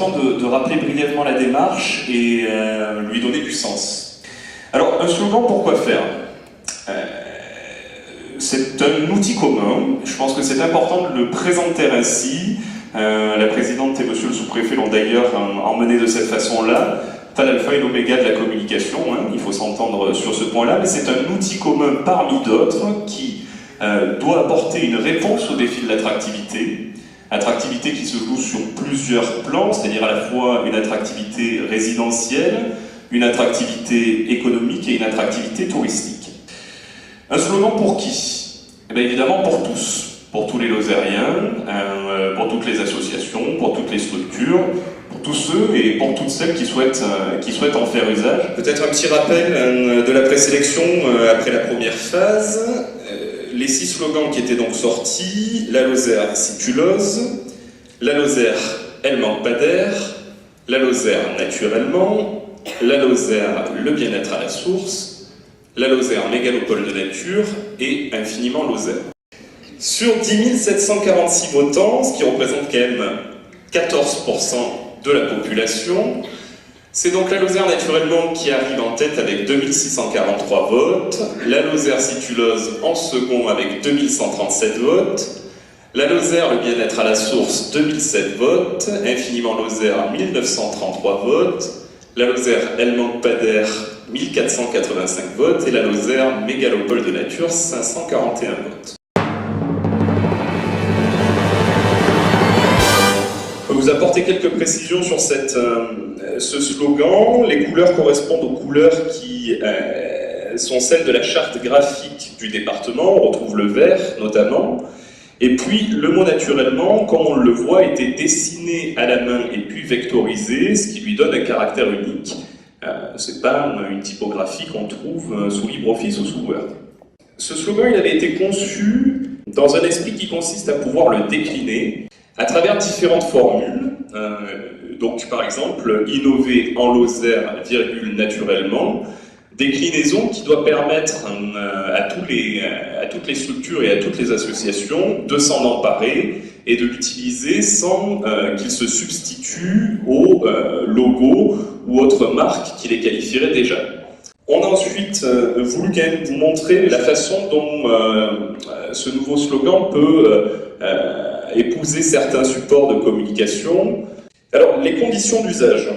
important de rappeler brièvement la démarche et lui donner du sens. Alors, un slogan, pourquoi faire? C'est un outil commun, je pense que c'est important de le présenter ainsi. La présidente et monsieur le sous-préfet l'ont d'ailleurs emmené de cette façon-là. Pas l'alpha et l'oméga de la communication, hein, il faut s'entendre sur ce point-là, mais c'est un outil commun parmi d'autres qui doit apporter une réponse au défi de l'attractivité. Attractivité qui se joue sur plusieurs plans, c'est-à-dire à la fois une attractivité résidentielle, une attractivité économique et une attractivité touristique. Un slogan pour qui? Eh bien évidemment pour tous les Lozériens, pour toutes les associations, pour toutes les structures, pour tous ceux et pour toutes celles qui souhaitent en faire usage. Peut-être un petit rappel de la présélection après la première phase. Les 6 slogans qui étaient donc sortis: la Lozère, si tu l'oses, la Lozère, elle manque pas d'air, la Lozère, naturellement, la Lozère, le bien-être à la source, la Lozère, mégalopole de nature et infiniment Lozère. Sur 10 746 votants, ce qui représente quand même 14% de la population, c'est donc la Lozère naturellement qui arrive en tête avec 2643 votes, la Lozère si tu l'oses en second avec 2137 votes, la Lozère le bien-être à la source 2007 votes, infiniment Lozère 1933 votes, la Lozère elle manque pas d'air 1485 votes et la Lozère mégalopole de nature 541 votes. Vous apporter quelques précisions sur ce slogan. Les couleurs correspondent aux couleurs qui sont celles de la charte graphique du département. On retrouve le vert notamment. Et puis le mot naturellement, comme on le voit, a été dessiné à la main et puis vectorisé, ce qui lui donne un caractère unique. C'est pas une typographie qu'on trouve sous LibreOffice ou sous Word. Ce slogan il avait été conçu dans un esprit qui consiste à pouvoir le décliner à travers différentes formules, donc par exemple, innover en Lozère, virgule, naturellement, déclinaison qui doit permettre à toutes les structures et à toutes les associations de s'en emparer et de l'utiliser sans qu'il se substitue au logo ou autre marque qui les qualifierait déjà. On a ensuite voulu quand même vous montrer la façon dont ce nouveau slogan peut épouser certains supports de communication. Alors, les conditions d'usage.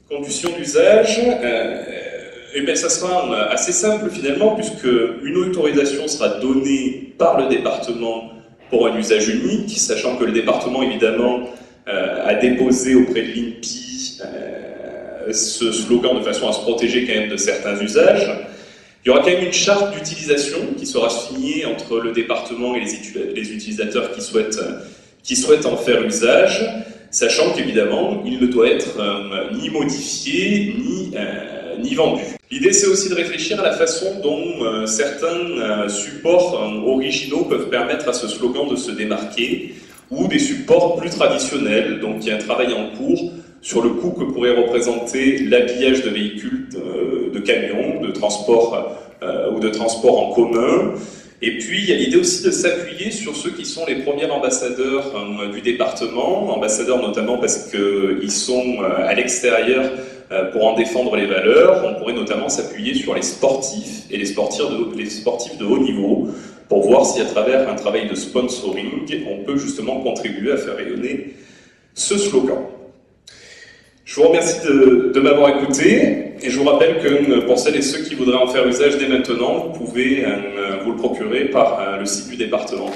Conditions d'usage, ça sera assez simple finalement, puisque une autorisation sera donnée par le département pour un usage unique, sachant que le département, évidemment, a déposé auprès de l'INPI ce slogan de façon à se protéger quand même de certains usages. Il y aura quand même une charte d'utilisation qui sera signée entre le département et les utilisateurs qui souhaitent en faire usage, sachant qu'évidemment, il ne doit être ni modifié, ni vendu. L'idée, c'est aussi de réfléchir à la façon dont certains supports originaux peuvent permettre à ce slogan de se démarquer, ou des supports plus traditionnels, donc il y a un travail en cours sur le coût que pourrait représenter l'habillage de véhicules, de camions, de transport ou de transport en commun. Et puis, il y a l'idée aussi de s'appuyer sur ceux qui sont les premiers ambassadeurs du département, ambassadeurs notamment parce qu'ils sont à l'extérieur pour en défendre les valeurs. On pourrait notamment s'appuyer sur les sportifs et les sportifs de haut niveau pour voir si à travers un travail de sponsoring, on peut justement contribuer à faire rayonner ce slogan. Je vous remercie de m'avoir écouté et je vous rappelle que pour celles et ceux qui voudraient en faire usage dès maintenant, vous pouvez vous le procurer par le site du département.